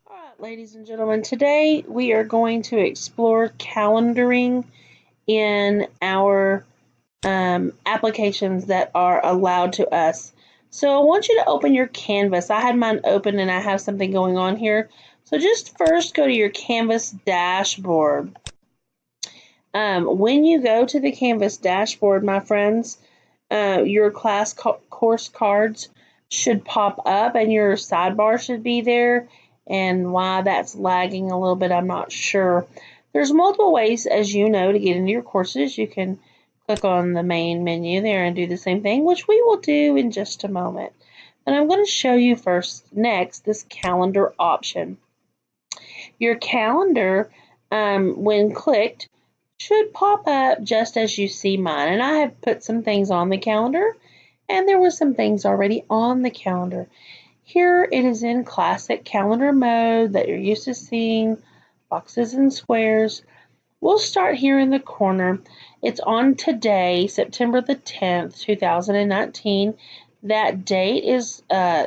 All right, ladies and gentlemen, today we are going to explore calendaring in our applications that are allowed to us. So I want you to open your Canvas. I had mine open and I have something going on here. So just first go to your Canvas dashboard. When you go to the Canvas dashboard, my friends, your course cards should pop up and your sidebar should be there. And why that's lagging a little bit, I'm not sure. There's multiple ways, as you know, to get into your courses. You can click on the main menu there and do the same thing, which we will do in just a moment. And I'm going to show you next, this calendar option. Your calendar, when clicked, should pop up just as you see mine. And I have put some things on the calendar, and there were some things already on the calendar. Here it is in classic calendar mode that you're used to seeing, boxes and squares. We'll start here in the corner. It's on today, September the 10th, 2019. That date is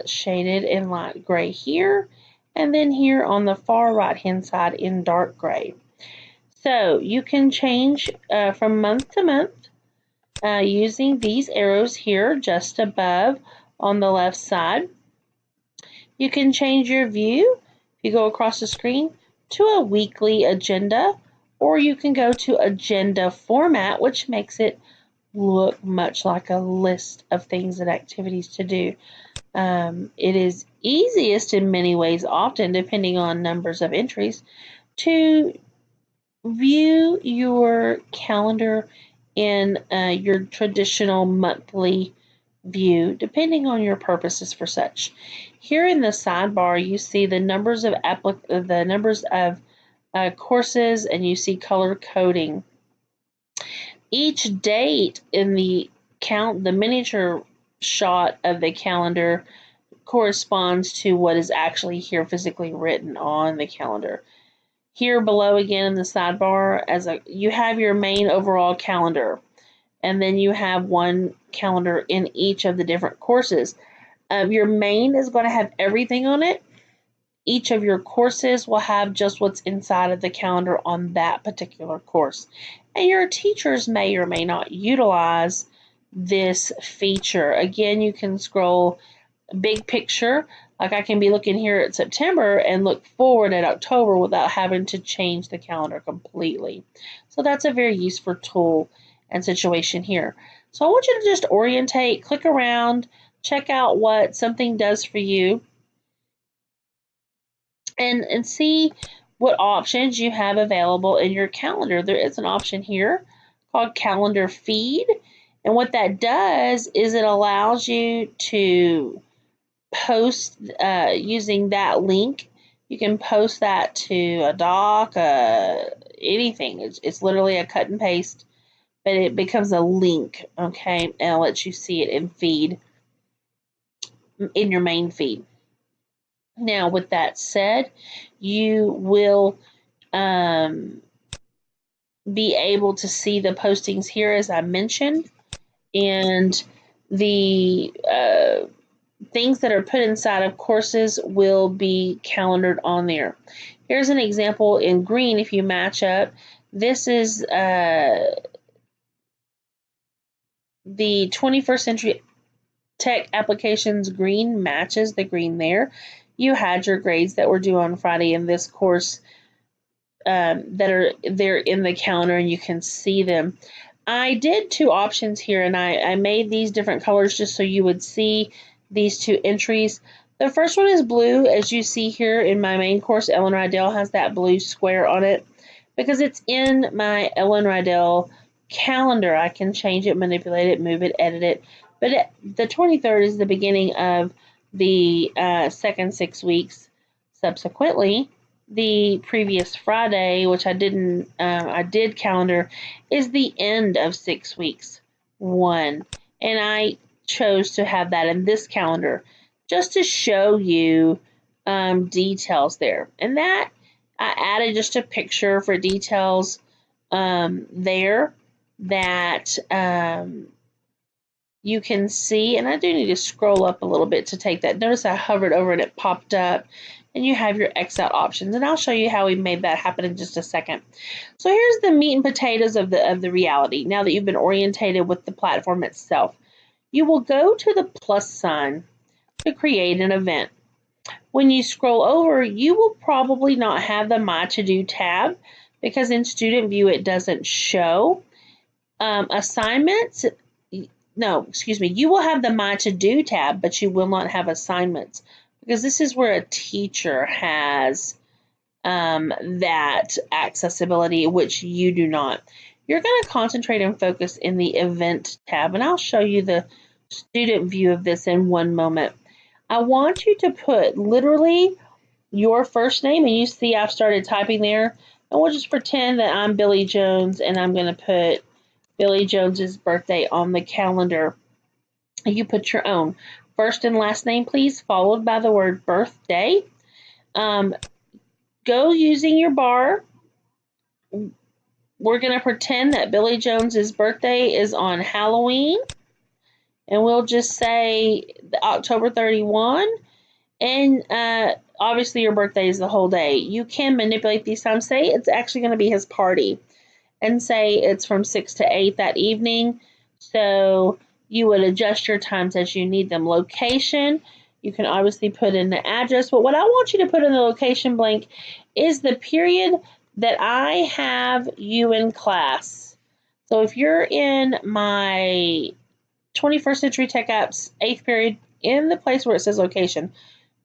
shaded in light gray here, and then here on the far right hand side in dark gray. So you can change from month to month using these arrows here just above on the left side. You can change your view if you go across the screen to a weekly agenda, or you can go to agenda format, which makes it look much like a list of things and activities to do. It is easiest in many ways, often depending on numbers of entries, to view your calendar in your traditional monthly view, depending on your purposes for such. Here in the sidebar, you see the numbers of courses, and you see color coding. Each date in the miniature shot of the calendar corresponds to what is actually here physically written on the calendar. Here below again in the sidebar, you have your main overall calendar, and then you have one calendar in each of the different courses. Your main is going to have everything on it. Each of your courses will have just what's inside of the calendar on that particular course. And your teachers may or may not utilize this feature. Again, you can scroll big picture, like I can be looking here at September and look forward at October without having to change the calendar completely. So that's a very useful tool and situation here. So I want you to just orientate, click around, check out what something does for you, and see what options you have available in your calendar. There is an option here called Calendar Feed, and what that does is it allows you to post using that link. You can post that to a doc, anything. It's literally a cut and paste, but it becomes a link, okay, and it lets you see it in your main feed. Now, with that said, you will be able to see the postings here, as I mentioned, and the things that are put inside of courses will be calendared on there. Here's an example in green. If you match up, this is the 21st century tech applications green matches the green there. You had your grades that were due on Friday in this course that are there in the calendar, and you can see them. I did two options here, and I made these different colors just so you would see these two entries. The first one is blue, as you see here in my main course. Ellen Rydell has that blue square on it because it's in my Ellen Rydell calendar. I can change it, manipulate it, move it, edit it. But the 23rd is the beginning of the second 6 weeks. Subsequently, the previous Friday, which I did calendar, is the end of 6 weeks, 1. And I chose to have that in this calendar just to show you details there. And that, I added just a picture for details there that you can see, and I do need to scroll up a little bit to take that. Notice I hovered over and it popped up. and you have your X out options. And I'll show you how we made that happen in just a second. So here's the meat and potatoes of the reality. Now that you've been orientated with the platform itself, you will go to the plus sign to create an event. When you scroll over, you will probably not have the My To Do tab because in Student View it doesn't show. Assignments, no, excuse me, you will have the My To Do tab, but you will not have assignments because this is where a teacher has that accessibility, which you do not. You're going to concentrate and focus in the Event tab, and I'll show you the student view of this in one moment. I want you to put literally your first name, and you see I've started typing there, and we'll just pretend that I'm Billy Jones, and I'm going to put Billy Jones's birthday on the calendar. You put your own first and last name, please, followed by the word birthday. Go using your bar. We're going to pretend that Billy Jones's birthday is on Halloween, and we'll just say October 31. And obviously your birthday is the whole day. You can manipulate these times. Say it's actually going to be his party, and say it's from 6 to 8 that evening. So you would adjust your times as you need them. Location, you can obviously put in the address, but what I want you to put in the location blank is the period that I have you in class. So if you're in my 21st Century Tech Apps 8th period, in the place where it says location,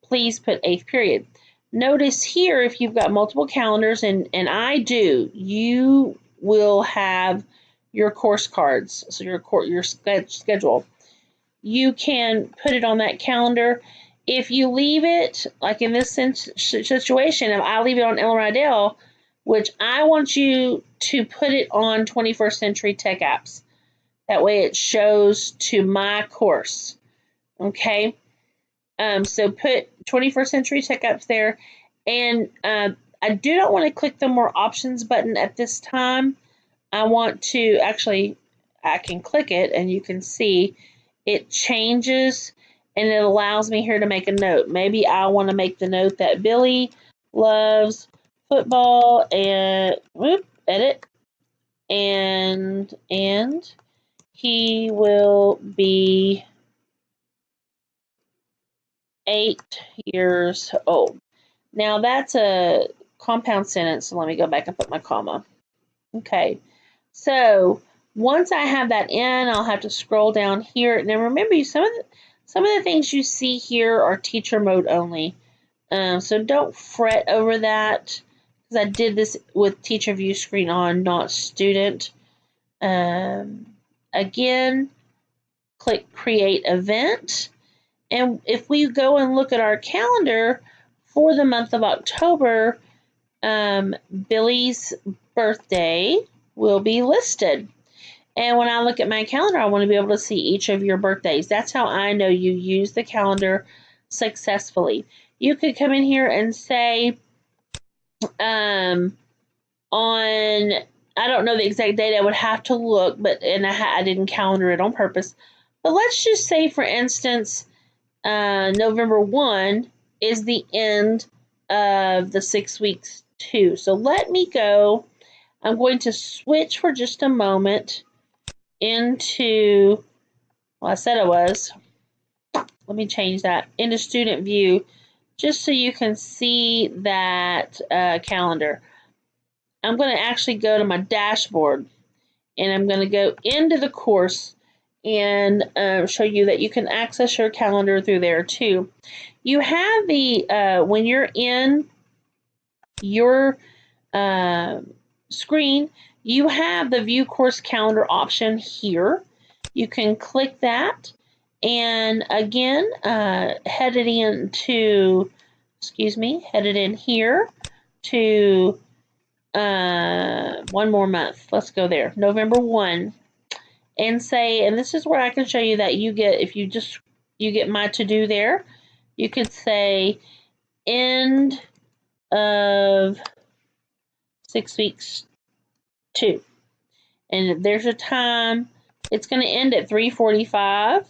please put 8th period. Notice here, if you've got multiple calendars, and I do, you will have your course cards, so your schedule. You can put it on that calendar. If you leave it, like in this situation, if I leave it on Ellen Rydell, which I want you to put it on 21st Century Tech Apps. That way it shows to my course. Okay? So put 21st Century Tech Apps there. And I do not want to click the More Options button at this time. I want to actually, I can click it and you can see it changes and it allows me here to make a note. Maybe I want to make the note that Billy loves football and edit and he will be 8 years old. Now that's a compound sentence, so let me go back and put my comma. Okay, so once I have that in, I'll have to scroll down here. Now remember, some of the things you see here are teacher mode only, so don't fret over that because I did this with teacher view screen on, not student. Again, click create event. And if we go and look at our calendar for the month of October, Billy's birthday will be listed. And when I look at my calendar, I want to be able to see each of your birthdays. That's how I know you use the calendar successfully. You could come in here and say, on, I don't know the exact date, I would have to look, but I didn't calendar it on purpose. But let's just say, for instance, November 1 is the end of the 6 weeks too. So let me go. I'm going to switch for just a moment into, well, I said I was. Let me change that into student view just so you can see that calendar. I'm going to actually go to my dashboard and I'm going to go into the course and show you that you can access your calendar through there too. You have the, when you're in your screen, you have the view course calendar option here. You can click that and again, head it in here to one more month. Let's go there, November 1. And say, and this is where I can show you that you get, if you get my to do there, you could say end of 6 weeks 2. And there's a time. It's going to end at 3:45.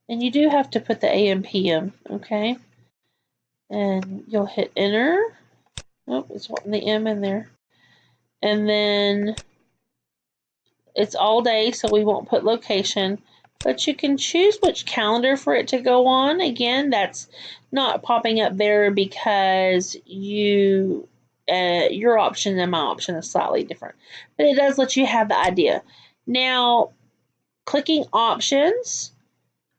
And you do have to put the AM PM, okay? And you'll hit enter. Oh, it's wanting the M in there. And then it's all day, so we won't put location. But you can choose which calendar for it to go on. Again, that's not popping up there because your option and my option is slightly different. But it does let you have the idea. Now, clicking options,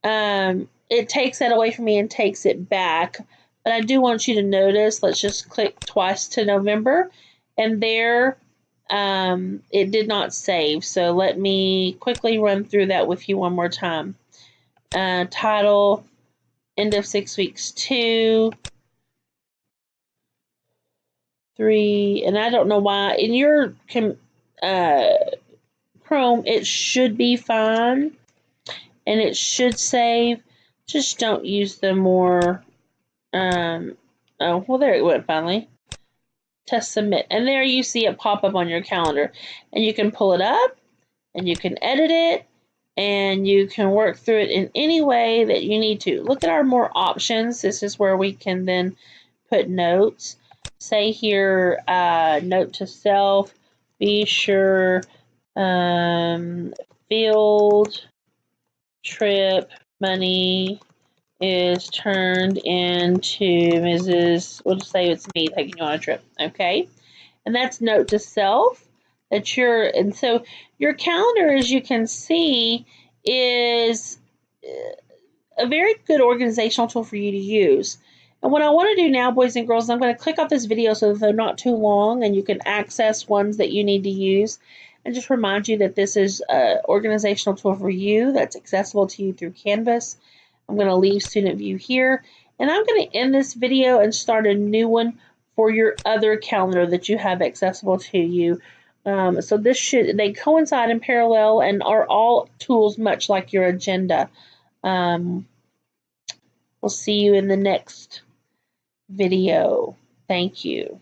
it takes that away from me and takes it back. But I do want you to notice, let's just click twice to November. And there, it did not save. So let me quickly run through that with you one more time. Title, end of 6 weeks 2, 3, and I don't know why. In your Chrome, it should be fine. And it should save. Just don't use the more, oh, well, there it went finally. Test submit. And there you see it pop up on your calendar. And you can pull it up, and you can edit it, and you can work through it in any way that you need to. Look at our more options. This is where we can then put notes. Say here, note to self, be sure, field trip money is turned into Mrs. We'll just say it's me taking you on a trip, okay? And that's note to self. And so your calendar, as you can see, is a very good organizational tool for you to use. And what I want to do now, boys and girls, I'm going to click off this video so that they're not too long and you can access ones that you need to use. And just remind you that this is an organizational tool for you that's accessible to you through Canvas. I'm going to leave student view here. And I'm going to end this video and start a new one for your other calendar that you have accessible to you. So they coincide in parallel and are all tools much like your agenda. We'll see you in the next video. Thank you.